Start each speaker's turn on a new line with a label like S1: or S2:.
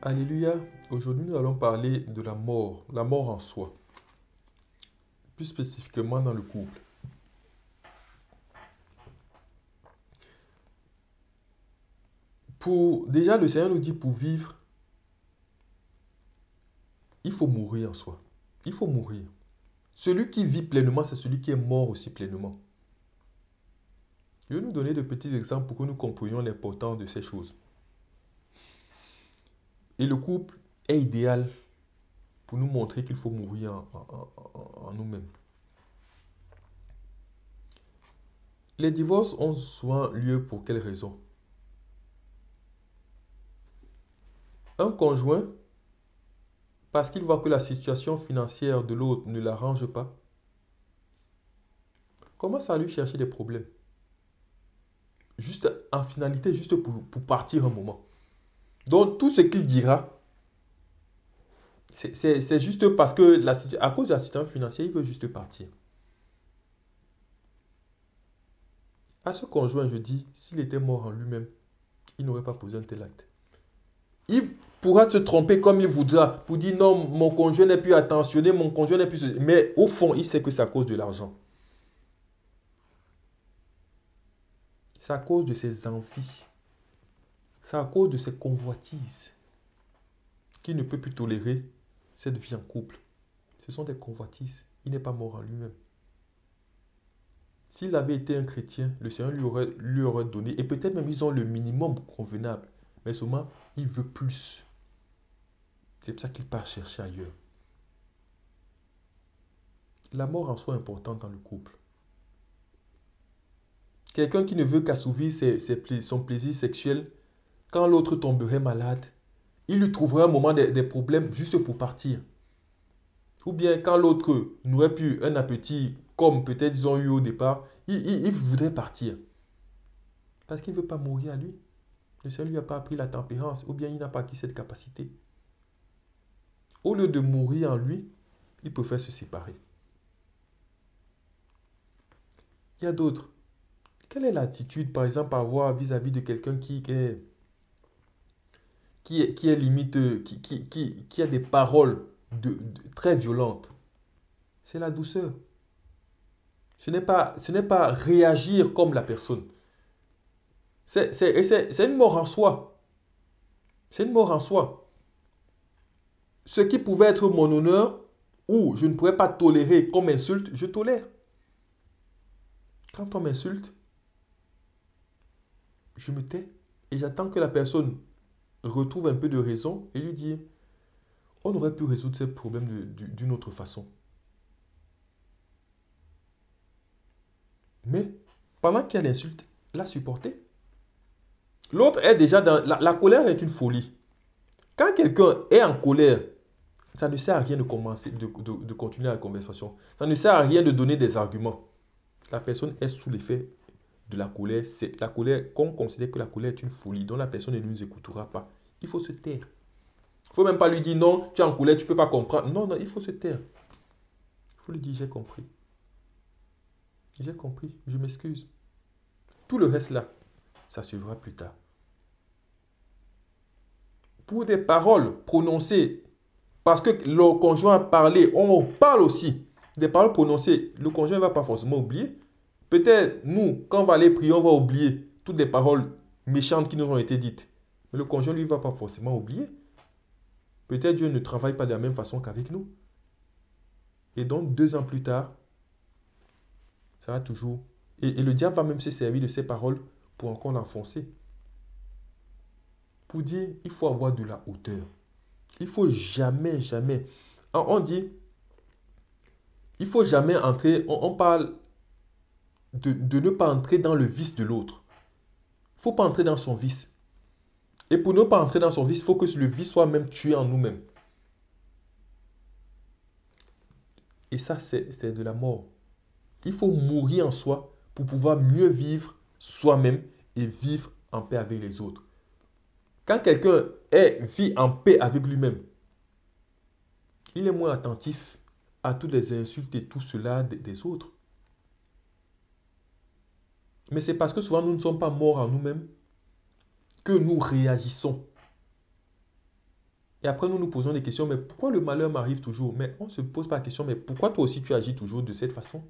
S1: Alléluia. Aujourd'hui, nous allons parler de la mort en soi, plus spécifiquement dans le couple. Déjà, le Seigneur nous dit pour vivre, il faut mourir en soi. Il faut mourir. Celui qui vit pleinement, c'est celui qui est mort aussi pleinement. Je vais nous donner de petits exemples pour que nous comprenions l'importance de ces choses. Et le couple est idéal pour nous montrer qu'il faut mourir en nous-mêmes. Les divorces ont souvent lieu pour quelles raisons? Un conjoint, parce qu'il voit que la situation financière de l'autre ne l'arrange pas, commence à lui chercher des problèmes. Juste en finalité, juste pour partir un moment. Donc tout ce qu'il dira, c'est juste parce que à cause de la situation financière, il veut juste partir. À ce conjoint, je dis, s'il était mort en lui-même, il n'aurait pas posé un tel acte. Il pourra se tromper comme il voudra pour dire non, mon conjoint n'est plus attentionné, mon conjoint n'est plus... Mais au fond, il sait que c'est à cause de l'argent. C'est à cause de ses envies. C'est à cause de ses convoitises qu'il ne peut plus tolérer cette vie en couple. Ce sont des convoitises. Il n'est pas mort en lui-même. S'il avait été un chrétien, le Seigneur lui aurait donné, et peut-être même ils ont le minimum convenable, mais seulement il veut plus. C'est pour ça qu'il part chercher ailleurs. La mort en soi est importante dans le couple. Quelqu'un qui ne veut qu'assouvir son plaisir sexuel, quand l'autre tomberait malade, il lui trouverait un moment des problèmes juste pour partir. Ou bien quand l'autre n'aurait plus un appétit comme peut-être ils ont eu au départ, il voudrait partir. Parce qu'il ne veut pas mourir à lui. Le Seigneur ne lui a pas appris la tempérance, ou bien il n'a pas acquis cette capacité. Au lieu de mourir en lui, il préfère se séparer. Il y a d'autres. Quelle est l'attitude, par exemple, à avoir vis-à-vis de quelqu'un qui est limite, qui a des paroles très violentes? C'est la douceur. Ce n'est pas réagir comme la personne. C'est une mort en soi. C'est une mort en soi. Ce qui pouvait être mon honneur, ou je ne pourrais pas tolérer comme insulte, je tolère. Quand on m'insulte, je me tais et j'attends que la personne retrouve un peu de raison et lui dire, on aurait pu résoudre ce problème d'une autre façon. Mais pendant qu'il y a l'insulte, la supporter. L'autre est déjà dans... La colère est une folie. Quand quelqu'un est en colère, ça ne sert à rien de continuer la conversation. Ça ne sert à rien de donner des arguments. La personne est sous l'effet de la colère. C'est la colère, qu'on considère que la colère est une folie, dont la personne ne nous écoutera pas. Il faut se taire. Il ne faut même pas lui dire non, tu es en colère, tu ne peux pas comprendre. Non, non, il faut se taire. Il faut lui dire j'ai compris. J'ai compris, je m'excuse. Tout le reste là, ça suivra plus tard. Pour des paroles prononcées, parce que le conjoint a parlé, on parle aussi. Des paroles prononcées, le conjoint ne va pas forcément oublier. Peut-être, nous, quand on va aller prier, on va oublier toutes les paroles méchantes qui nous ont été dites. Mais le conjoint, lui, ne va pas forcément oublier. Peut-être Dieu ne travaille pas de la même façon qu'avec nous. Et donc, 2 ans plus tard, ça va toujours... Et le diable va même se servir de ces paroles pour encore l'enfoncer. Pour dire, il faut avoir de la hauteur. Il faut jamais, jamais... On dit, il faut jamais entrer... On parle de ne pas entrer dans le vice de l'autre. Il ne faut pas entrer dans son vice. Et pour ne pas entrer dans son vice, il faut que le vice soit même tué en nous-mêmes. Et ça, c'est de la mort. Il faut mourir en soi pour pouvoir mieux vivre soi-même et vivre en paix avec les autres. Quand quelqu'un vit en paix avec lui-même, il est moins attentif à toutes les insultes et tout cela des autres. Mais c'est parce que souvent nous ne sommes pas morts en nous-mêmes que nous réagissons. Et après, nous nous posons des questions, mais pourquoi le malheur m'arrive toujours? Mais on ne se pose pas la question, mais pourquoi toi aussi tu agis toujours de cette façon?